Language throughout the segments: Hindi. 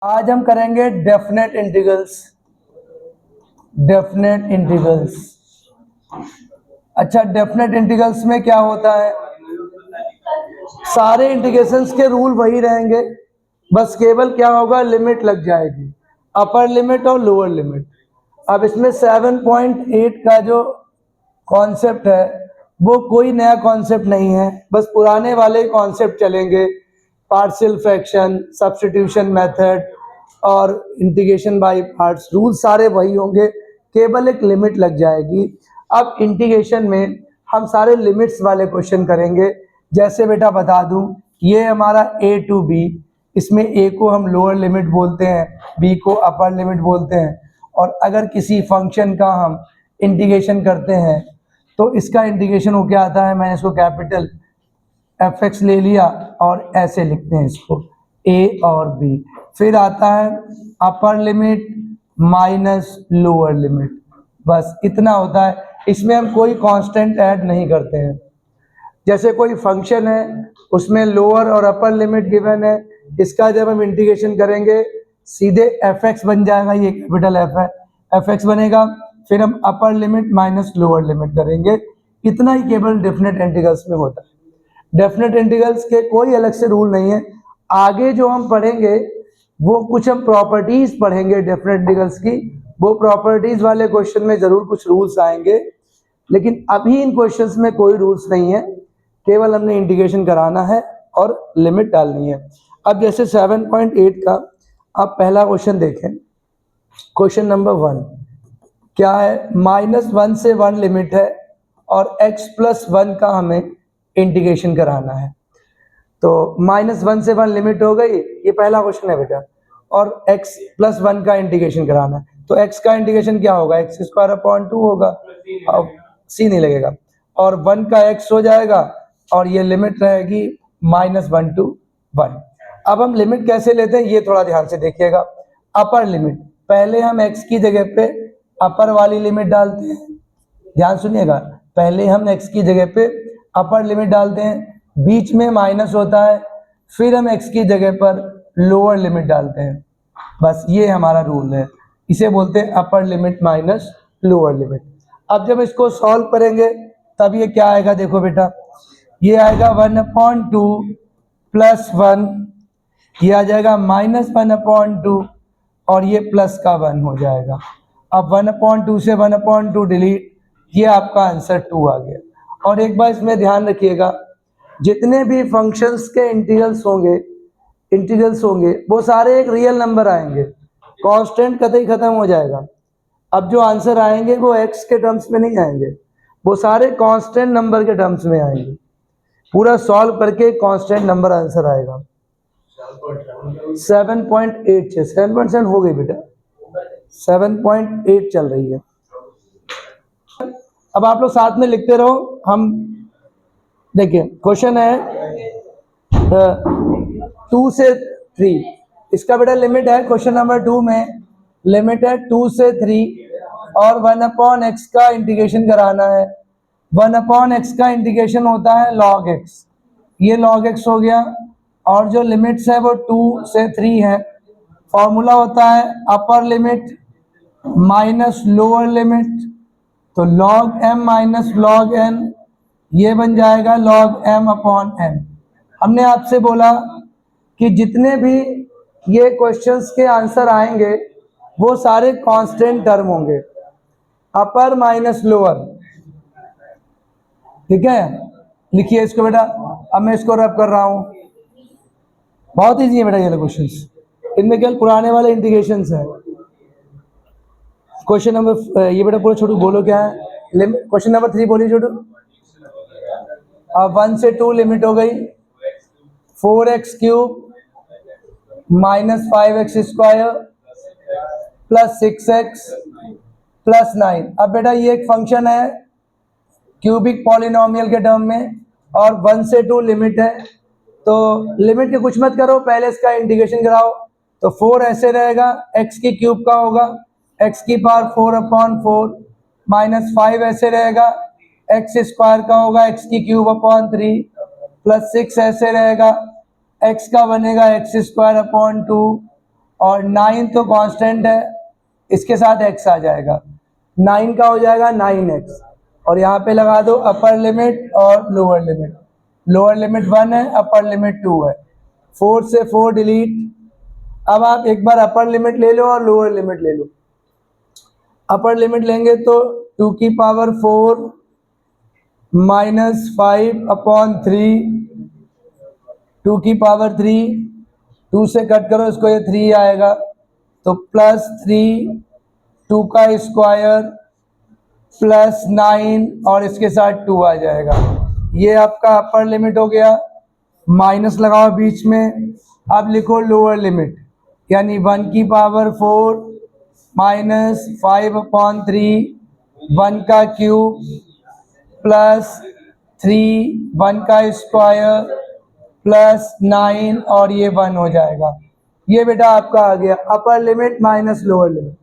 आज हम करेंगे डेफिनेट इंटीग्रल्स। Definite integrals. अच्छा, डेफिनेट इंटीग्रल्स में क्या होता है? सारे इंटीग्रेशंस के रूल वही रहेंगे, बस केवल क्या होगा, लिमिट लग जाएगी, अपर लिमिट और लोअर लिमिट। अब इसमें 7.8 का जो कॉन्सेप्ट है वो कोई नया कॉन्सेप्ट नहीं है, बस पुराने वाले कॉन्सेप्ट चलेंगे। पार्शियल फ्रैक्शन, सब्स्टिट्यूशन मेथड और इंटीग्रेशन बाय पार्ट्स, रूल सारे वही होंगे, केवल एक लिमिट लग जाएगी। अब इंटीग्रेशन में हम सारे लिमिट्स वाले क्वेश्चन करेंगे। जैसे बेटा बता दूं, ये हमारा a टू b, इसमें a को हम लोअर लिमिट बोलते हैं, b को अपर लिमिट बोलते हैं। और अगर किसी फंक्शन का हम इंटीग्रेशन करते हैं तो इसका इंटीग्रेशन हो क्या आता है, मैंने इसको कैपिटल fx ले लिया और ऐसे लिखते हैं इसको a और b। फिर आता है upper limit minus lower limit, बस इतना होता है। इसमें हम कोई कांस्टेंट ऐड नहीं करते हैं। जैसे कोई फंक्शन है, उसमें लोअर और अपर लिमिट गिवन है, इसका जब हम इंटीग्रेशन करेंगे सीधे fx बन जाएगा, ये कैपिटल f है, fx बनेगा। फिर हम upper limit minus lower limit करेंगे। इतना ही केवल डेफिनेट इंटीग्रल्स में होता है। डेफिनेट इंटीग्रल्स के कोई अलग से रूल नहीं है। आगे जो हम पढ़ेंगे वो कुछ हम प्रॉपर्टीज पढ़ेंगे डेफिनेट इंटीग्रल्स की, वो प्रॉपर्टीज वाले क्वेश्चन में जरूर कुछ रूल्स आएंगे, लेकिन अभी इन क्वेश्चंस में कोई रूल्स नहीं है, केवल हमने इंटीग्रेशन कराना है और लिमिट डालनी है। अब जैसे 7.8 का आप पहला क्वेश्चन देखें, क्वेश्चन नंबर 1 क्या है, -1 से 1 लिमिट है और x+1 का हमें इंटीग्रेशन कराना है। तो -1 से 1 लिमिट हो गई, ये पहला क्वेश्चन है बेटा, और x+1 का इंटीग्रेशन कराना है। तो x का इंटीग्रेशन क्या होगा, x² होगा, अब c नहीं लगेगा, और 1 का x हो जाएगा और ये लिमिट रहेगी -1 to 1। अब हम लिमिट कैसे लेते हैं ये थोड़ा ध्यान से देखिएगा। अपर लिमिट, पहले हम x की जगह पे अपर वाली लिमिट डालते हैं, ध्यान सुनिएगा, पहले हम x की जगह पे अपर लिमिट डालते हैं, बीच में माइनस होता है, फिर हम x की जगह पर लोअर लिमिट डालते हैं। बस ये हमारा रूल है, इसे बोलते हैं upper limit minus lower limit. अब जब इसको सॉल्व करेंगे तब ये क्या आएगा, देखो बेटा, ये आएगा 1/2 + 1, ये आ जाएगा -1/2 और ये प्लस का 1 हो जाएगा। अब 1/2 से 1/2 डिलीट, ये आपका आंसर 2 आ गया। और एक बार इसमें ध्यान रखिएगा, जितने भी फंक्शंस के इंटीग्रल्स होंगे वो सारे एक रियल नंबर आएंगे, कांस्टेंट कतई खत्म हो जाएगा। अब जो आंसर आएंगे वो x के टर्म्स में नहीं आएंगे, वो सारे कांस्टेंट नंबर के टर्म्स में आएंगे। पूरा सॉल्व करके कांस्टेंट नंबर आंसर आएगा। 7.8 से 7.7 हो गई बेटा, 7.8 चल रही है। अब आप लोग साथ में लिखते रहो। हम देखिए क्वेश्चन है 2 से 3, इसका बेटा लिमिट है, क्वेश्चन नंबर 2 में लिमिट है 2 से 3 और 1/x का इंटीग्रेशन कराना है। 1/x का इंटीग्रेशन होता है log x, ये log x हो गया, और जो लिमिट्स है वो 2 से 3 है। फॉर्मूला होता है upper limit minus lower limit, तो log m minus log n, ये बन जाएगा log m/n। हमने आपसे बोला कि जितने भी ये क्वेश्चंस के आंसर आएंगे वो सारे कांस्टेंट टर्म होंगे, अपर माइनस लोअर, ठीक है। लिखिए इसको बेटा, अब मैं इसको रब कर रहा हूं, बहुत इजी है बेटा ये क्वेश्चंस, इनमें केवल पुराने वाले इंटीग्रेशंस हैं। क्वेश्चन नंबर, ये बेटा पूरा छोटू बोलो क्या है, क्वेश्चन नंबर 3 बोलिए छोटू। 1 से 2 लिमिट हो गई, 4x³ -5x² + 6x + 9। अब बेटा ये एक फंक्शन है क्यूबिक पॉलिनोमियल के टर्म में, और 1 से 2 लिमिट है, तो लिमिट के कुछ मत करो, पहले इसका इंटीग्रेशन कराओ। तो 4 ऐसे रहेगा, x³ का होगा x⁴/4 -5 ऐसे रहेगा, x² का होगा x³/3 + 6 ऐसे रहेगा, x का बनेगा x² 2 और 9 तो कांस्टेंट है, इसके साथ x आ जाएगा, 9 का हो जाएगा 9x, और यहाँ पे लगा दो अपर लिमिट और लोअर लिमिट। लोअर लिमिट 1 है, अपर लिमिट 2 है, 4 से 4 डिलीट। अब आप एक बार अपर लिमिट ले लो और लोअर लिमिट ले लो। अपर लिमिट लेंगे तो 2 की पावर 4 माइनस 5/3, 2 की पावर 3, 2 से कट करो इसको, ये 3 आएगा, तो +3, 2 का स्क्वायर प्लस 9 और इसके साथ 2 आ जाएगा। ये आपका अपर लिमिट हो गया, माइनस लगाओ बीच में। अब लिखो लोअर लिमिट, यानी 1 की पावर 4 माइनस 5/3, 1 का क्यूब प्लस 3, 1 का स्क्वायर प्लस 9 और ये 1 हो जाएगा। ये बेटा आपका आ गया upper limit minus lower limit.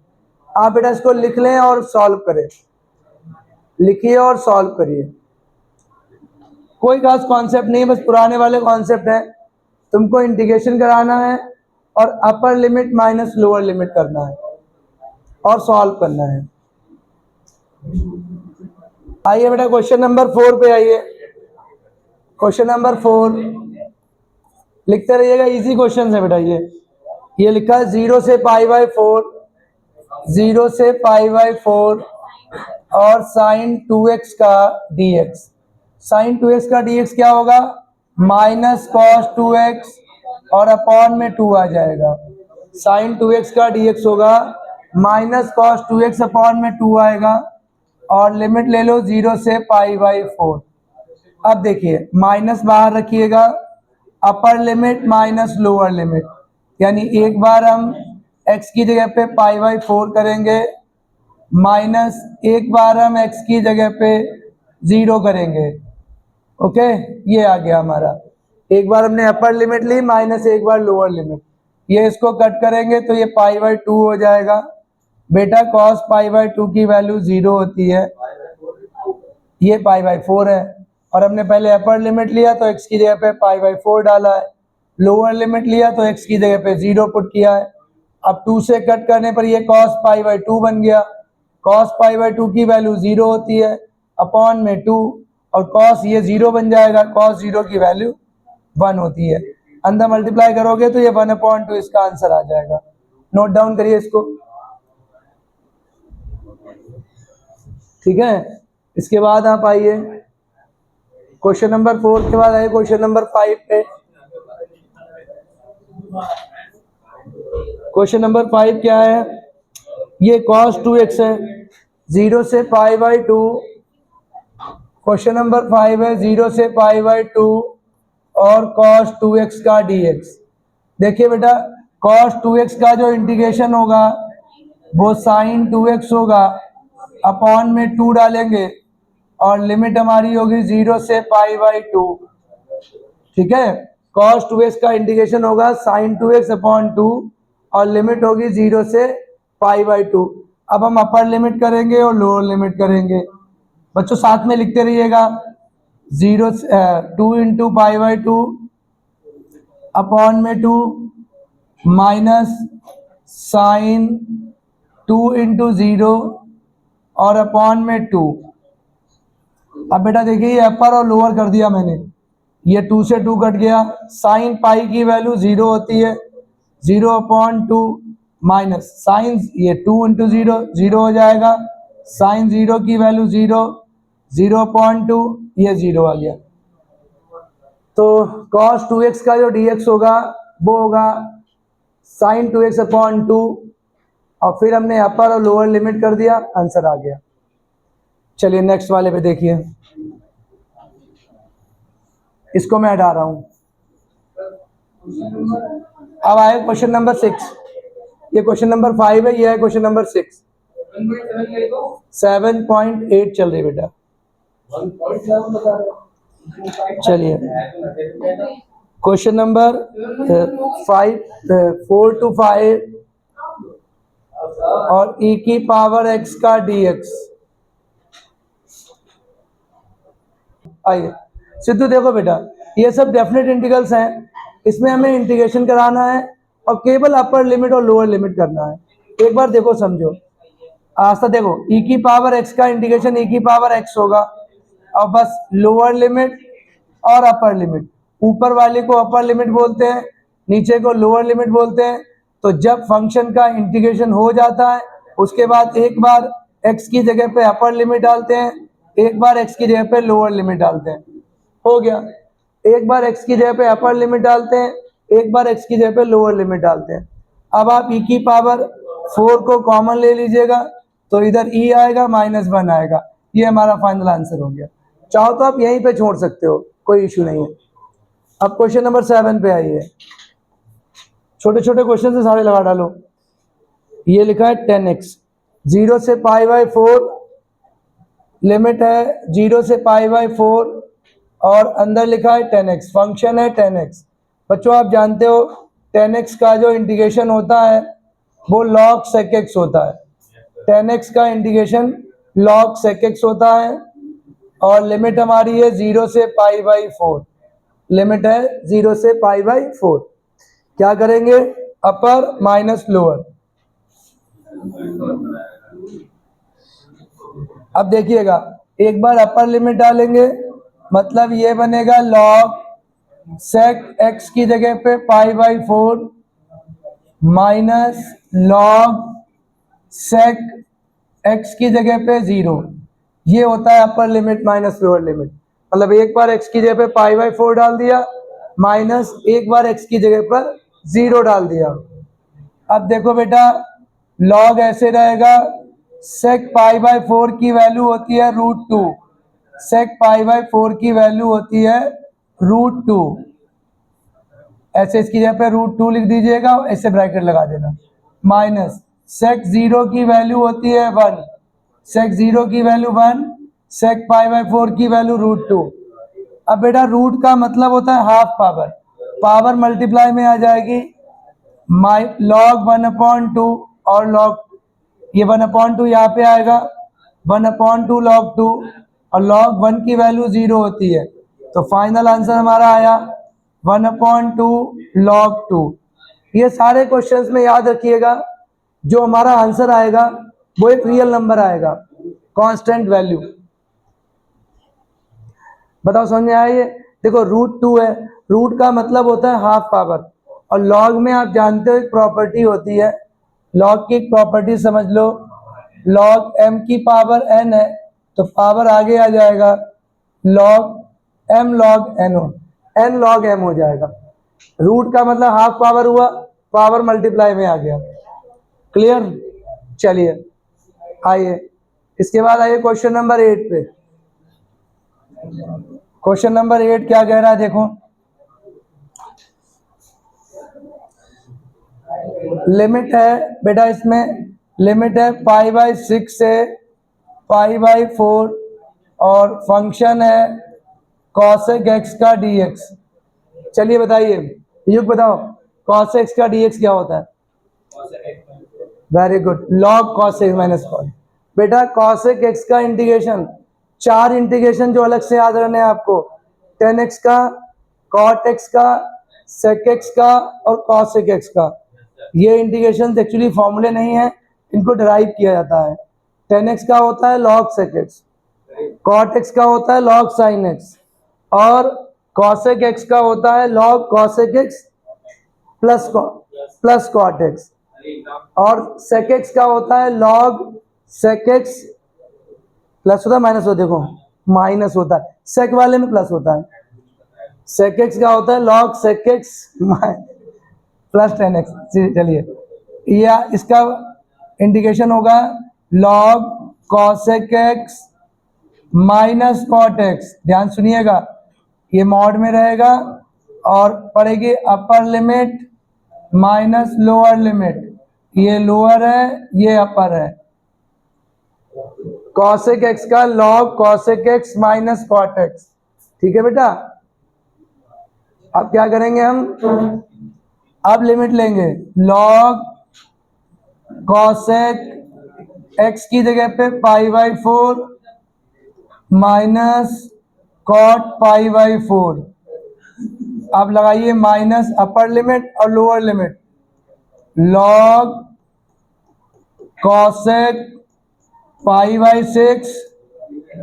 आप बेटा इसको लिख लें और सॉल्व करें, लिखिए और सॉल्व करिए। कोई खास कॉन्सेप्ट नहीं, बस पुराने वाले कॉन्सेप्ट है। तुमको इंटीग्रेशन कराना है और upper limit minus lower limit करना है और सॉल्व करना है। आइए बेटा क्वेश्चन नंबर 4 पे आइए। क्वेश्चन नंबर 4 लिखते रहिएगा, इजी क्वेश्चन है बेटा। ये लिखा है 0 से π/4, 0 से π/4 और sin 2x का dx। sin 2x का dx क्या होगा? माइनस cos 2x और अपॉन में 2 आ जाएगा। sin 2x का dx होगा माइनस cos 2x अपॉन में 2 आएगा, और लिमिट ले लो 0 से π/4। अब देखिए माइनस बाहर रखिएगा, upper limit minus lower limit, यानी एक बार हम x की जगह पे π/4 करेंगे, माइनस एक बार हम x की जगह पे 0 करेंगे। ओके, ये आ गया हमारा। एक बार हमने अपर लिमिट ली, माइनस एक बार लोअर लिमिट। ये इसको कट करेंगे तो ये π/2 हो जाएगा। बेटा cos π/2 की वैल्यू 0 होती है, ये π/4 है, और हमने पहले अपर लिमिट लिया तो x की जगह पे π/4 डाला है, लोअर लिमिट लिया तो x की जगह पे 0 पुट किया है। अब 2 से कट करने पर ये cos π/2 बन गया। cos π/2 की वैल्यू 0 होती है, अपॉन में 2, और cos ये 0 बन जाएगा, cos 0 की वैल्यू 1 होती है। अंदर मल्टीप्लाई करोगे तो ये 1/2 इसका आंसर आ जाएगा। नोट डाउन करिए इसको, ठीक है। इसके बाद आप आइए क्वेश्चन नंबर 4 के बाद आइए क्वेश्चन नंबर 5 पे। क्वेश्चन नंबर 5 क्या है? ये cos 2x है, 0 से π/2। क्वेश्चन नंबर 5 है 0 से π/2 और cos 2x का dx। देखिए बेटा cos 2x का जो इंटीग्रेशन होगा वो sin 2x होगा, अपॉन में 2 डालेंगे, और लिमिट हमारी होगी 0 से π/2। ठीक है, cos 2x का इंटीग्रेशन होगा sin 2x अपॉन 2, और लिमिट होगी 0 से π/2। अब हम अपर लिमिट करेंगे और लोअर लिमिट करेंगे। बच्चों साथ में लिखते रहिएगा, 2 इंटू π/2 अपॉन में 2 माइनस साइन 2 इंटू 0 और अपॉन में 2। अब बेटा देखिए ये अपर और लोअर कर दिया मैंने, ये 2 से 2 कट गया, साइन पाई की वैल्यू 0 होती है, 0/2 माइनस साइन ये 2 इंटू 0 0 हो जाएगा, साइन 0 की वैल्यू 0, 0/2 ये 0 आ गया। तो cos 2x का जो dx होगा वो होगा साइन 2x अपॉन 2, और फिर हमने अपर और लोअर लिमिट कर दिया, आंसर आ गया। चलिए नेक्स्ट वाले पे देखिए, इसको मैं हटा रहा हूं। अब आए क्वेश्चन नंबर 6। ये क्वेश्चन नंबर 5 है, ये है क्वेश्चन नंबर 6। 7.8 चल रही बेटा। चलिए क्वेश्चन नंबर 4 to 5 और e की पावर x का dx। आइए सिद्धू देखो बेटा, ये सब डेफिनेट इंटीग्रल्स हैं, इसमें हमें इंटीग्रेशन कराना है और केवल अपर लिमिट और लोअर लिमिट करना है। एक बार देखो समझो, आस्था देखो, e की पावर x का इंटीग्रेशन e की पावर x होगा, और बस लोअर लिमिट और अपर लिमिट, ऊपर वाले को अपर लिमिट बोलते हैं, नीचे को लोअर लिमिट बोलते हैं। तो जब फंक्शन का इंटीग्रेशन हो जाता है उसके बाद एक बार x की जगह पे अपर लिमिट डालते हैं, एक बार x की जगह पे लोअर लिमिट डालते हैं, हो गया। एक बार x की जगह पे अपर लिमिट डालते हैं, एक बार x की जगह पे लोअर लिमिट डालते हैं। अब आप e की पावर 4 को कॉमन ले लीजिएगा तो इधर e आएगा, -1 आएगा। ये हमारा फाइनल आंसर हो गया। चाहो तो आप यहीं पे छोड़ सकते हो, कोई इश्यू नहीं है। अब क्वेश्चन नंबर 7 पे आइए। छोटे छोटे क्वेश्चन से सारे लगा डालो। ये लिखा है 10x, 0 से π/4 लिमिट है, 0 से π/4 और अंदर लिखा है 10x, फंक्शन है 10x। बच्चों आप जानते हो 10x का जो इंटीग्रेशन होता है वो log sec x होता है। 10x का इंटीग्रेशन log sec x होता है और लिमिट हमारी है 0 से π/4, लिमिट है 0 से π/4। क्या करेंगे, अपर माइनस लोअर। अब देखिएगा, एक बार अपर लिमिट डालेंगे मतलब ये बनेगा log sec x की जगह पे π/4 माइनस log sec x की जगह पे 0। ये होता है upper limit minus lower limit. मतलब एक बार x की जगह पे π/4 डाल दिया, माइनस एक बार x की जगह पर 0 डाल दिया। अब देखो बेटा, log ऐसे रहेगा, sec π/4 की वैल्यू होती है √2, sec π/4 की वैल्यू होती है √2। ऐसे इसकी जगह पे √2 लिख दीजिएगा, ऐसे ब्रैकेट लगा देना, माइनस sec 0 की वैल्यू होती है 1, sec 0 की वैल्यू 1, sec π/4 की वैल्यू √2। अब बेटा रूट का मतलब होता है हाफ पावर, पावर मल्टीप्लाई में आ जाएगी, log 1/2 और log, ये 1/2 यहाँ पे आएगा, 1/2 log 2 और log 1 की वैल्यू 0 होती है। तो फाइनल आंसर हमारा आया 1/2 log 2। ये सारे क्वेश्चंस में याद रखिएगा, जो हमारा आंसर आएगा वो एक रियल नंबर आएगा, कांस्टेंट वैल्यू। बताओ समझ में आया ये? देखो √2 है, रूट का मतलब होता है हाफ पावर, और लॉग में आप जानते हो एक प्रॉपर्टी होती है, लॉग की एक प्रॉपर्टी समझ लो, लॉग m की पावर n है तो पावर आगे आ जाएगा log m log n, n log m हो जाएगा। रूट का मतलब हाफ पावर हुआ, पावर मल्टीप्लाई में आ गया। क्लियर? चलिए आइए, इसके बाद आइए क्वेश्चन नंबर 8 पे। क्वेश्चन नंबर 8 क्या कह रहा है देखो, लिमिट है बेटा, इसमें लिमिट है π/6 से π/4 और फंक्शन है cosec x का dx। चलिए बताइए, युग बताओ cos x का dx क्या होता है? Very good, log cos x minus cos. बेटा cosec x का इंटीग्रेशन, 4 इंटीग्रेशन जो अलग से याद रहने हैं आपको, 10x का, cot x का, sec x का और cosec x का। ये इंटीग्रेशन एक्चुअली फॉर्मूले नहीं है, इनको डिराइव किया जाता है। 10x का होता है log sec x, cot x का होता है log sin x और cosec x का होता है log cosec x plus cot x, और sec x का होता है log sec x प्लस होता है माइनस होता है, देखो माइनस होता है, sec वाले में प्लस होता है, sec x का होता है log sec x plus 10x। चलिए या इसका इंटीग्रेशन होगा log cosec x minus cot x। ध्यान सुनिएगा, ये मॉड में रहेगा और पड़ेगी upper limit minus lower limit, ये लोअर है ये अपर है, cosec x का log cosec x minus cot x। ठीक है बेटा, अब क्या करेंगे हम, अब लिमिट लेंगे log cosec x की जगह पे π/4 माइनस cot π/4। अब लगाइए माइनस अपर लिमिट और lower limit, log cosec pi by 6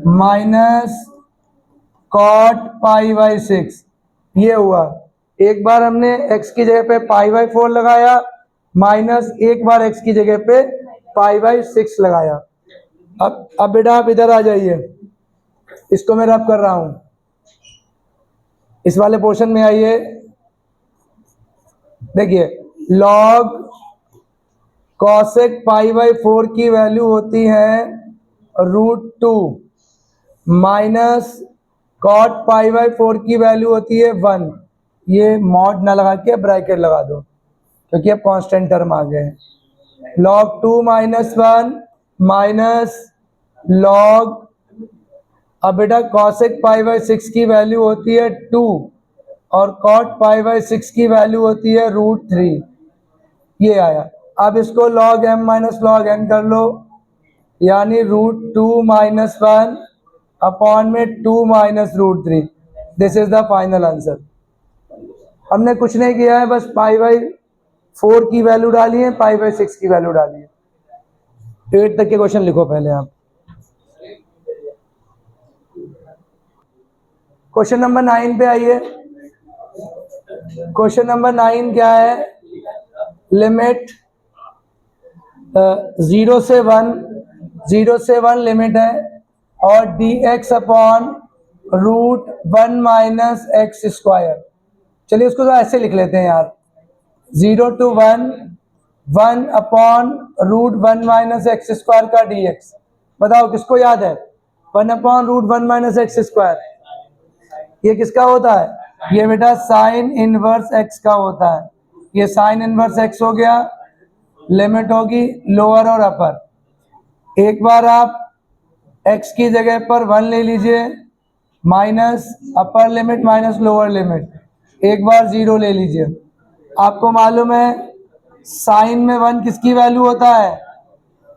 minus cot pi by 6, ये हुआ। एक बार हमने x की जगह पे पाई बाई 4 लगाया, माइनस एक बार x की जगह पे पाई बाई 6 लगाया। अब बेटा आप इधर आ जाइए, इसको मैं रब कर रहा हूं, इस वाले पोर्शन में आइए। देखिए log cosec पाई बाई 4 की वैल्यू होती है √2 माइनस cot पाई बाई 4 की वैल्यू होती है 1। ये मॉड ना लगा के ब्रैकेट लगा दो क्योंकि अब कांस्टेंट टर्म आ गए। log 2 माइनस 1 माइनस log, अब बेटा cosec पाई बाई 6 की वैल्यू होती है 2 और cot पाई बाई 6 की वैल्यू होती है √3, ये आया। अब इसको log m minus log n कर लो, यानी √2 माइनस 1 अपॉन में 2 minus √3। This is the final answer. हमने कुछ नहीं किया है, बस पाई बाई 4 की वैल्यू डाली है, पाई बाई 6 की वैल्यू डाली है। 8 तक के क्वेश्चन लिखो पहले आप। क्वेश्चन नंबर 9 पे आइए। क्वेश्चन नंबर 9 क्या है? लिमिट 0 से 1 लिमिट है और dx upon √1 minus x square. चलिए उसको तो ऐसे लिख लेते हैं यार, 0 to 1 1 upon √1 minus x square का dx। बताओ किसको याद है? 1 अपॉन √1 माइनस एक्स स्क्वायर, ये किसका होता है? ये बेटा साइन इनवर्स एक्स का होता है। ये साइन इनवर्स एक्स हो गया, लिमिट होगी लोअर और अपर। एक बार आप x की जगह पर 1 ले लीजिए, minus upper limit minus lower limit, एक बार 0 ले लीजिए। आपको मालूम है साइन में 1 किसकी वैल्यू होता है?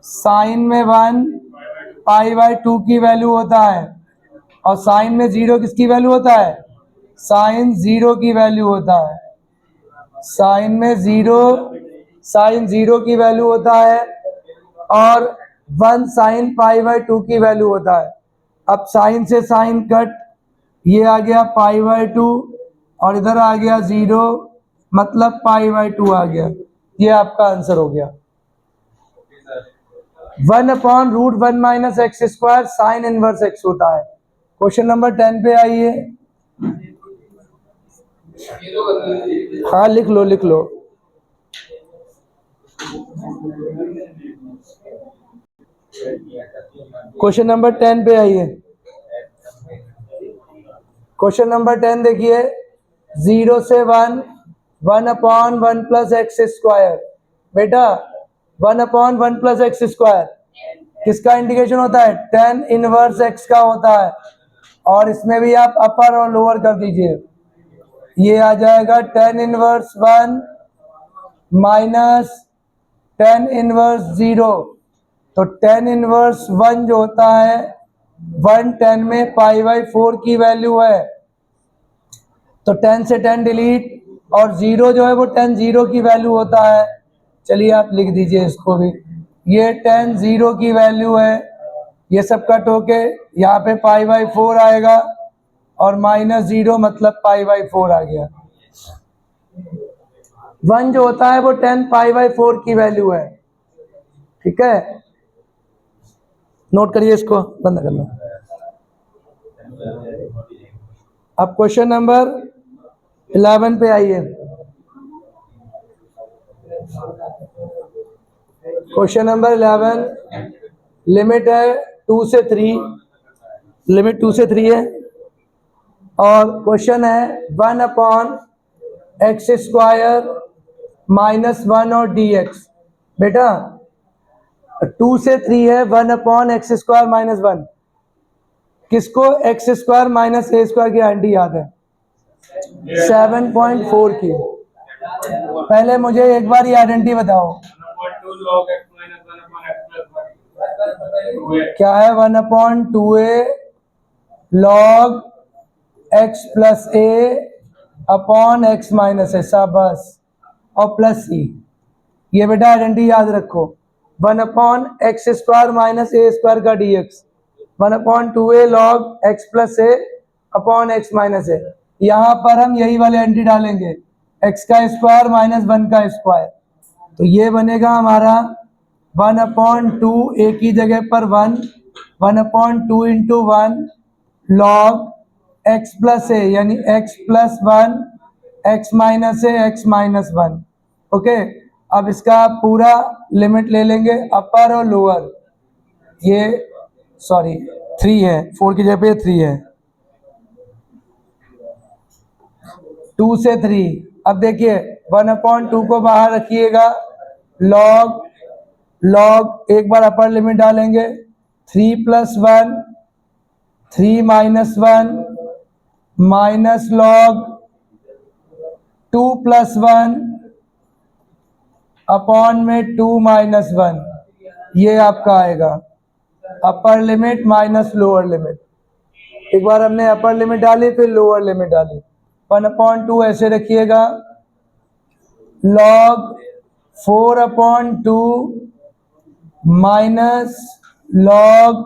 साइन में 1 पाई बाई 2 की वैल्यू होता है और साइन में 0 किसकी वैल्यू होता है? साइन 0 की वैल्यू होता है। साइन में 0 की वैल्यू होता है और 1 साइन पाई बाई 2 की वैल्यू होता है। अब साइन से साइन कट, ये आ गया पाई बाई 2 और इधर आ गया 0, मतलब पाई बाई 2 आ गया। ये आपका आंसर हो गया। 1 upon √1 minus x square sine inverse x होता है। क्वेश्चन नंबर 10 पे आइए। हाँ लिख लो लिख लो। क्वेश्चन नंबर 10 पे आइए। क्वेश्चन नंबर 10 देखिए, 0 से 1 1 अपॉन 1 प्लस एक्स स्क्वायर। बेटा 1 अपॉन 1 प्लस एक्स स्क्वायर किसका इंडिकेशन होता है? tan इनवर्स एक्स का होता है। और इसमें भी आप अपर और लोअर कर दीजिए, ये आ जाएगा tan inverse 1 minus tan inverse 0। तो tan इनवर्स 1 जो होता है 1 tan में पाई बाई 4 की वैल्यू है, तो tan से tan डिलीट, और 0 जो है वो tan 0 की वैल्यू होता है। चलिए आप लिख दीजिए इसको भी, ये tan 0 की वैल्यू है, ये सब कट होके यहाँ पे पाई बाई 4 आएगा और माइनस 0 मतलब पाई बाई 4 आ गया। 1 जो होता है वो tan पाई बाई 4 की वैल्यू है। ठीक है, नोट करिए, इसको बंद कर लो। अब क्वेश्चन नंबर 11 पे आइए। क्वेश्चन नंबर 11, लिमिट है 2 से 3, लिमिट 2 से 3 है और क्वेश्चन है 1 अपॉन एक्स स्क्वायर माइनस 1 और dx। बेटा 2 से 3 है, 1 अपॉन एक्स स्क्वायर माइनस 1। किसको एक्स स्क्वायर माइनस ए स्क्वायर की आंटी याद है? 7.4 की। पहले मुझे एक बार ये आइडेंटिटी बताओ, क्या है? 1 upon 2a log x plus A upon X minus A, शाबाश, और प्लस सी। ये बेटा आइडेंटिटी याद रखो, 1/x² माइनस a² का dx, 1/2a log x plus a upon x minus a। यहाँ पर हम यही वाले एंटी डालेंगे, x का स्क्वायर माइनस 1 का स्क्वायर, तो ये बनेगा हमारा 1/2 a की जगह पर 1, 1/2 into 1 log x plus a, यानी x plus 1 x minus a x minus 1। Okay, अब इसका पूरा लिमिट ले लेंगे, अपर और लोअर, ये सॉरी 3 है, 4 की जगह पे 3 है, 2 से 3। अब देखिए 1/2 को बाहर रखिएगा, लॉग एक बार अपर लिमिट डालेंगे, 3 plus 1 3 minus 1 minus log 2 plus 1 upon में 2 माइनस 1, ये आपका आएगा upper limit minus lower limit. एक बार हमने अपर लिमिट डाली फिर लोअर लिमिट डाली, 1/2 ऐसे रखिएगा, लॉग 4/2 माइनस लॉग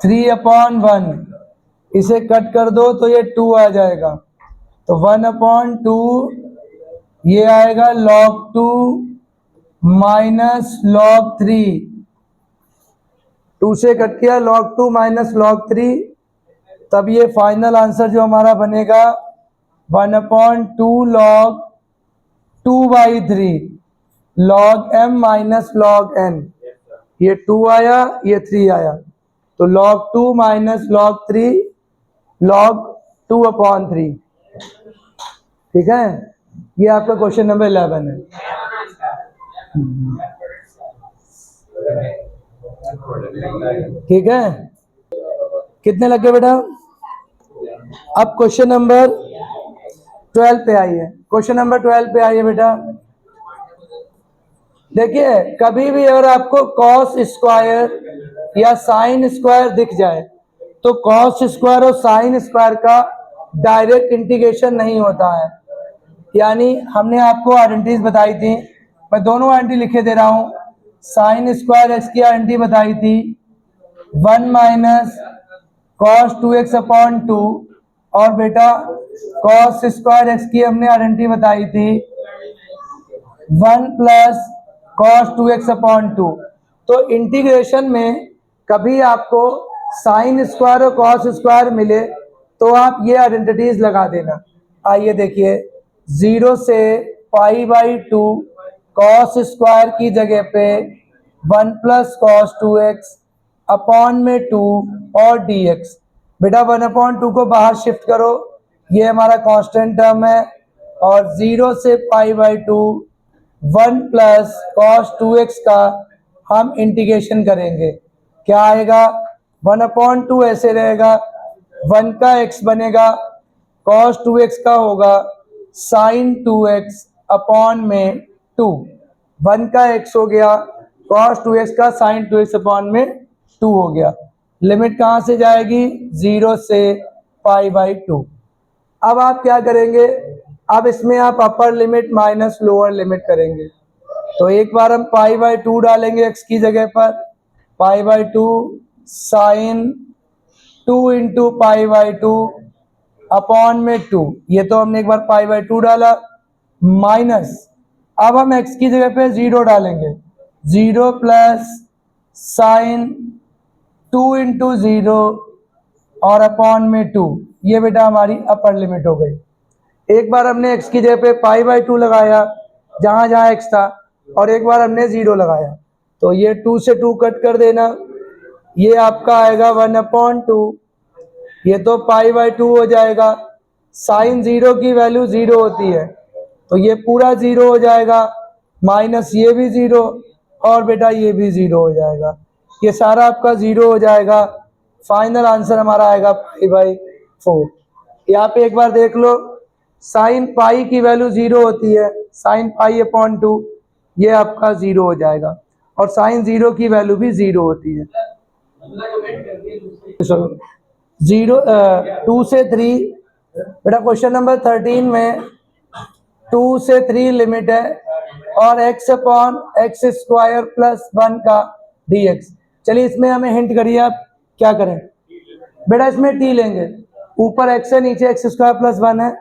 3/1, इसे कट कर दो तो ये 2 आ जाएगा, तो 1/2 ये आएगा log 2 माइनस log 3, 2 से कट किया log 2 माइनस log 3, तब ये फाइनल आंसर जो हमारा बनेगा 1/2 log 2/3 log m minus log n, ये 2 आया ये 3 आया, तो log 2 माइनस log 3 log 2/3। ठीक है, ये आपका क्वेश्चन नंबर 11 है। ठीक है, कितने लगे बेटा? अब क्वेश्चन नंबर 12 पे आइए, क्वेश्चन नंबर 12 पे आइए बेटा। देखिए कभी भी अगर आपको कॉस स्क्वायर या साइन स्क्वायर दिख जाए तो कॉस स्क्वायर और साइन स्क्वायर का डायरेक्ट इंटीग्रेशन नहीं होता है, यानी हमने आपको आइडेंटिटीज बताई थी, मैं दोनों आइडेंटिटी लिखे दे रहा हूं। साइन स्क्वायर एक्स की आइडेंटिटी बताई थी 1 माइनस कॉस 2x अपॉन 2, और बेटा कॉस स्क्वायर एक्स की हमने आइडेंटिटी बताई थी 1 प्लस कॉस 2x अपॉन 2। तो इंटीग्रेशन में कभी आपको साइन स्क्वायर और कॉस स्क्वायर मिले तो आप ये आइडेंटिटीज लगा देना। आइए देखिए, 0 से π/2 कॉस स्क्वायर की जगह पे 1 प्लस कॉस 2x अपॉन में 2 और dx। बेटा 1/2 को बाहर शिफ्ट करो, ये हमारा कांस्टेंट टर्म है, और 0 से π/2 1 प्लस कॉस 2x का हम इंटीग्रेशन करेंगे, क्या आएगा 1/2 ऐसे रहेगा, 1 का x बनेगा, कॉस 2x का होगा साइन 2x अपॉन में 2, 1 का x हो गया, कॉस 2x का साइन 2x अपॉन में 2 हो गया। लिमिट कहाँ से जाएगी? 0 से π/2। अब आप क्या करेंगे, अब इसमें आप upper limit minus lower limit करेंगे, तो एक बार हम π/2 डालेंगे x की जगह पर, π/2 साइन 2 इंटू π/2 अपॉन में 2, ये तो हमने एक बार π/2 डाला, माइनस अब हम x की जगह पे 0 डालेंगे, 0 प्लस साइन 2 इंटू 0 और अपॉन में 2, ये बेटा हमारी अपर लिमिट हो गई। एक बार हमने x की जगह पे π/2 लगाया जहां जहां x था, और एक बार हमने 0 लगाया, तो ये 2 से 2 कट कर देना, ये आपका आएगा 1/2, ये तो π/2 हो जाएगा, साइन 0 की वैल्यू 0 होती है तो ये पूरा 0 हो जाएगा, माइनस ये भी 0 और बेटा ये भी 0 हो जाएगा, ये सारा आपका 0 हो जाएगा। फाइनल आंसर हमारा आएगा π/4। यहाँ पे एक बार देख लो, साइन पाई की वैल्यू 0 होती है, साइन π/2 ये आपका 0 हो जाएगा, और साइन 0 की वैल्यू भी 0 होती है। 2 से 3 बेटा क्वेश्चन नंबर 13 में 2 से 3 लिमिट है, और x upon x square plus 1 का dx। चलिए इसमें हमें हिंट करिए, आप क्या करें बेटा, इसमें t लेंगे, ऊपर x है नीचे एक्स स्क्वायर प्लस 1 है,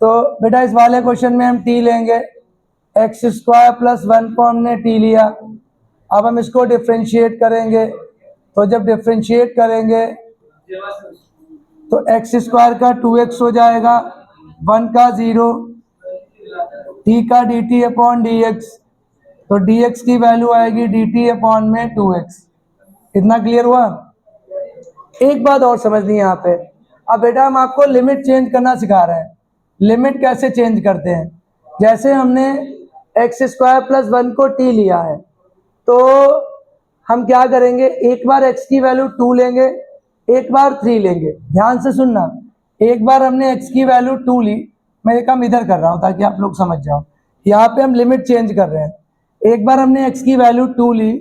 तो बेटा इस वाले क्वेश्चन में हम t लेंगे, एक्स स्क्वायर प्लस 1 को हमने t लिया। अब हम इसको डिफ्रेंशिएट करेंगे, तो जब डिफ्रेंशिएट करेंगे तो एक्स स्क्वायर का 2x हो जाएगा, 1 का 0, t का dt अपॉन dx, तो dx की वैल्यू आएगी dt अपॉन में 2x। इतना क्लियर हुआ? एक बात और समझनी है यहाँ पे, अब बेटा हम आपको लिमिट चेंज करना सिखा रहे हैं। लिमिट कैसे चेंज करते हैं, जैसे हमने एक्स स्क्वायर प्लस 1 को t लिया है, तो हम क्या करेंगे, एक बार x की वैल्यू 2 लेंगे, एक बार 3 लेंगे। ध्यान से सुनना, एक बार हमने x की वैल्यू 2 ली, मैं ये काम इधर कर रहा हूँ ताकि आप लोग समझ जाओ, यहाँ पे हम लिमिट चेंज कर रहे हैं। एक बार हमने x की वैल्यू 2 ली,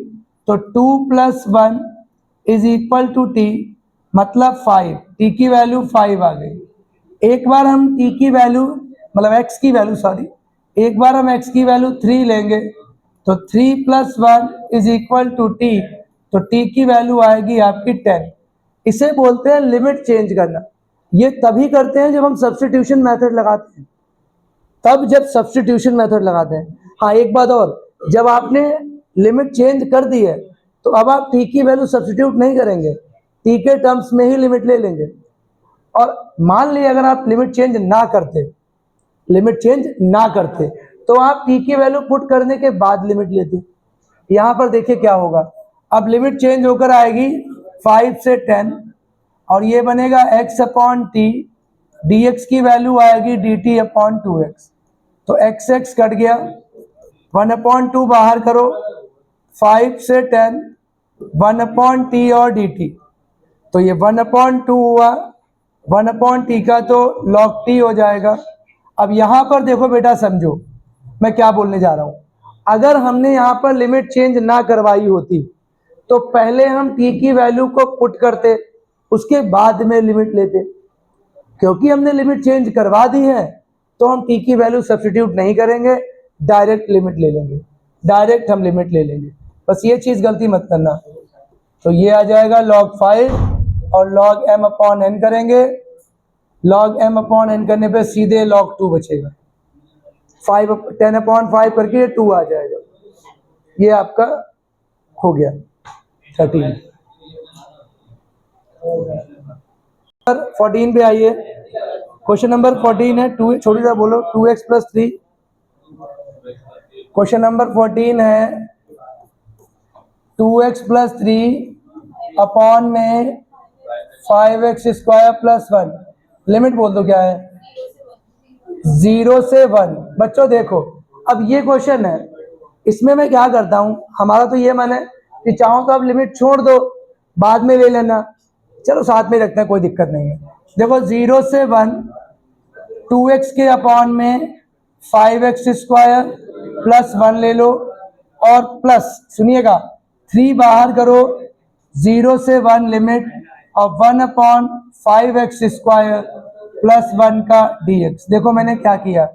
तो 2 plus 1 is equal to t, मतलब 5, t की वैल्यू 5 आ गई। एक बार हम t की वैल्यू मतलब x की वैल्यू सॉरी, एक बार हम x की वैल्यू 3 लेंगे, तो 3 plus 1 is equal to t, तो t की वैल्यू आएगी आपकी 10। इसे बोलते हैं लिमिट चेंज करना। ये तभी करते हैं जब हम सब्स्टिट्यूशन मेथड लगाते हैं, तब जब सब्स्टिट्यूशन मेथड लगाते हैं। हाँ एक बात और, जब आपने लिमिट चेंज कर दी है तो अब आप t की वैल्यू सब्स्टिट्यूट नहीं करेंगे, t के टर्म्स में ही लिमिट ले लेंगे। और मान लीजिए अगर आप लिमिट चेंज ना करते तो आप t की वैल्यू पुट करने के बाद लिमिट लेते। यहां पर देखिए क्या होगा, अब लिमिट चेंज होकर आएगी 5 से 10, और ये बनेगा x अपॉन टी, dx की वैल्यू आएगी dt अपॉन 2x, तो x कट गया, 1 अपॉन 2 बाहर करो, 5 से 10, 1 अपॉन टी और dt, तो ये 1 अपॉन 2 हुआ, 1 अपॉन टी का तो log t हो जाएगा। अब यहां पर देखो बेटा, समझो मैं क्या बोलने जा रहा हूं। अगर हमने यहां पर लिमिट चेंज ना करवाई होती तो पहले हम t की वैल्यू को पुट करते, उसके बाद में लिमिट लेते। क्योंकि हमने लिमिट चेंज करवा दी है तो हम t की वैल्यू सब्स्टिट्यूट नहीं करेंगे, डायरेक्ट लिमिट ले लेंगे, डायरेक्ट हम लिमिट ले लेंगे। बस ये चीज गलती मत करना। तो ये आ जाएगा log 5 और log m अपॉन n करेंगे, log m अपॉन n करने पे सीधे log 2 बचेगा, 10 अपॉन 5 करके 2 आ जाएगा। ये आपका हो गया 13। 14 पे आइए, क्वेश्चन नंबर 14 है, 2 छोटी सा बोलो 2x प्लस 3। क्वेश्चन नंबर 14 है 2x प्लस 3 अपॉन में 5x स्क्वायर प्लस 1। लिमिट बोल दो क्या है, 0 से 1। बच्चों देखो, अब ये क्वेश्चन है, इसमें मैं क्या करता हूं, हमारा तो ये मन है कि चाहो तो आप लिमिट छोड़ दो, बाद में ले लेना, चलो साथ में रखते हैं, कोई दिक्कत नहीं है। देखो 0 से 1, 2x के अपॉन में 5x स्क्वायर प्लस 1 ले लो, और प्लस सुनिएगा 3 बाहर करो, 0 से 1 लिमिट, और 1 अपॉन 5x स्क्वायर प्लस 1 का dx। देखो मैंने क्या किया,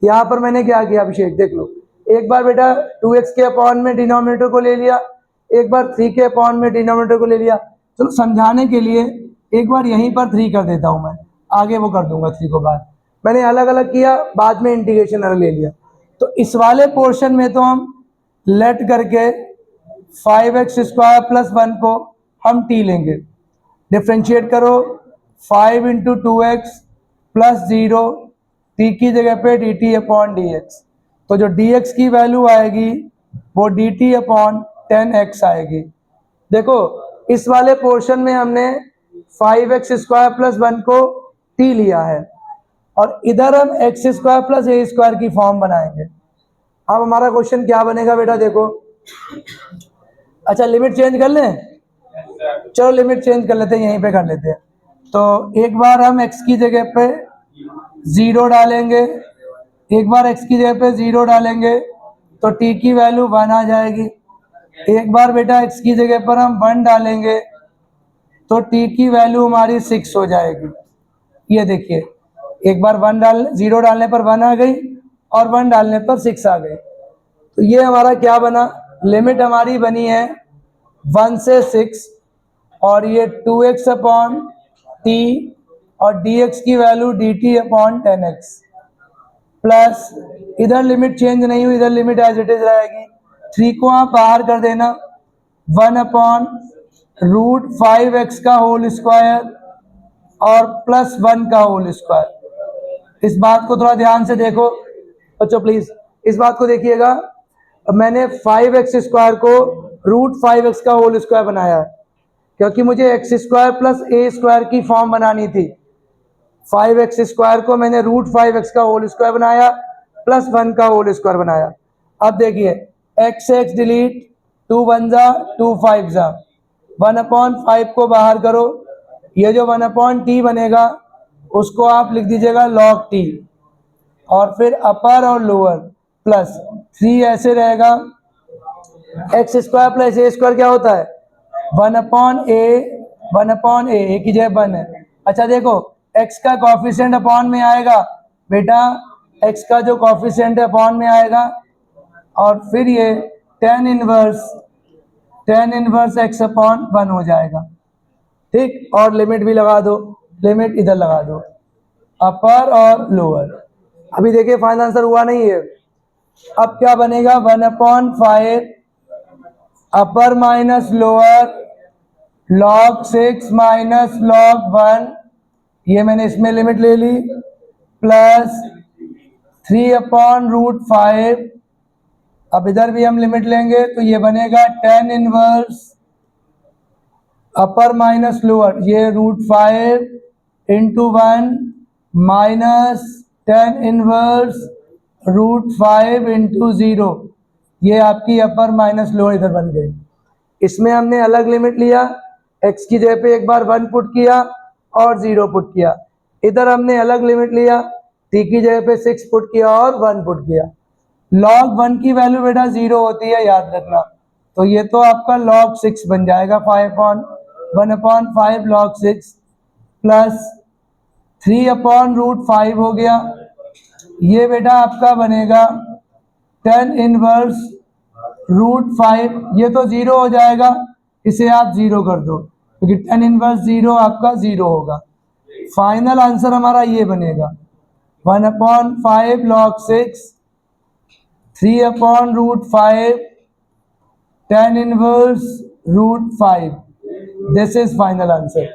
यहाँ पर मैंने क्या किया अभिषेक, देख लो, एक बार बेटा 2x के अपॉन में डिनोमिनेटर को ले लिया, एक बार 3 के अपॉन में डिनोमिनेटर को ले लिया। चलो समझाने के लिए एक बार यहीं पर 3 कर देता हूं, मैं आगे वो कर दूंगा 3 को बाद। मैंने अलग अलग किया, बाद में इंटीग्रेशन अलग ले लिया। तो इस वाले पोर्शन में तो हम लेट करके 5x स्क्वायर प्लस 1 को हम t लेंगे, डिफ्रेंशिएट करो, 5 इंटू 2x प्लस 0, t की जगह पे dt अपॉन dx, तो जो dx की वैल्यू आएगी वो dt अपॉन 10x आएगी। देखो इस वाले पोर्शन में हमने 5x स्क्वायर प्लस 1 को t लिया है, और इधर हम x square plus a square की फॉर्म बनाएंगे। अब हमारा क्वेश्चन क्या बनेगा बेटा, देखो, अच्छा लिमिट चेंज कर लें, चलो लिमिट चेंज कर लेते हैं, यहीं पे कर लेते हैं। तो एक बार हम x की जगह पे 0 डालेंगे, एक बार x की जगह पे 0 डालेंगे तो t की वैल्यू 1 आ जाएगी। एक बार बेटा x की जगह पर हम 1 डालेंगे तो t की वैल्यू हमारी 6 हो जाएगी। ये देखिए, एक बार 0 डालने पर 1 आ गई और 1 डालने पर 6 आ गई। तो ये हमारा क्या बना, लिमिट हमारी बनी है 1 से 6 और ये 2x अपॉन टी और dx की value dt upon 10x plus इधर लिमिट चेंज नहीं हुई, इधर लिमिट एज इट इज रहेगी। 3 को आप बाहर कर देना, 1 अपॉन रूट 5x का होल स्क्वायर और प्लस 1 का होल स्क्वायर। इस बात को थोड़ा ध्यान से देखो बच्चों प्लीज, इस बात को देखिएगा। मैंने 5x स्क्वायर को रूट 5x का होल स्क्वायर बनाया है क्योंकि मुझे एक्स स्क्वायर प्लस ए स्क्वायर की फॉर्म बनानी थी। 5x स्क्वायर को मैंने रूट 5x का होल स्क्वायर बनाया प्लस 1 का होल स्क्वायर बनाया। अब देखिए x से x डिलीट, 2 1 जा 2 5 जा, 1 अपॉन 5 को बाहर करो, ये जो 1 अपॉन टी बनेगा उसको आप लिख दीजिएगा log t और फिर अपर और लोअर प्लस 3 ऐसे रहेगा। एक्स स्क्वायर प्लस ए स्क्वायर क्या होता है, 1 अपॉन ए की जगह 1 है। अच्छा देखो x का कॉफिशिएंट अपॉन में आएगा बेटा, x का जो कॉफिशिएंट है अपॉन में आएगा और फिर ये tan इनवर्स x अपॉन 1 हो जाएगा। ठीक, और लिमिट भी लगा दो, लिमिट इधर लगा दो, अपर और लोअर। अभी देखिए फाइनल आंसर हुआ नहीं है। अब क्या बनेगा, 1 अपॉन 5 अपर minus lower log 6 minus log 1, ये मैंने इसमें लिमिट ले ली, प्लस 3 अपॉन रूट 5। अब इधर भी हम लिमिट लेंगे तो ये बनेगा tan inverse upper minus lower, ये root 5 into 1 minus tan inverse root 5 into 0, ये आपकी अपर माइनस लोअर इधर बन गई। इसमें हमने अलग लिमिट लिया, x की जगह पे एक बार 1 पुट किया और 0 पुट किया। इधर हमने अलग लिमिट लिया, t की जगह पे 6 पुट किया और 1 पुट किया। log 1 की वैल्यू बेटा 0 होती है, याद रखना। तो ये तो आपका log 6 बन जाएगा, 1 upon 5 log 6 plus 3 upon root 5 हो गया। ये बेटा आपका बनेगा tan इनवर्स रूट 5, ये तो 0 हो जाएगा, इसे आप 0 कर दो क्योंकि tan इनवर्स 0 आपका 0 होगा। फाइनल आंसर हमारा ये बनेगा 1 upon 5 log 6, 3 upon root 5 tan inverse root 5। This is final answer.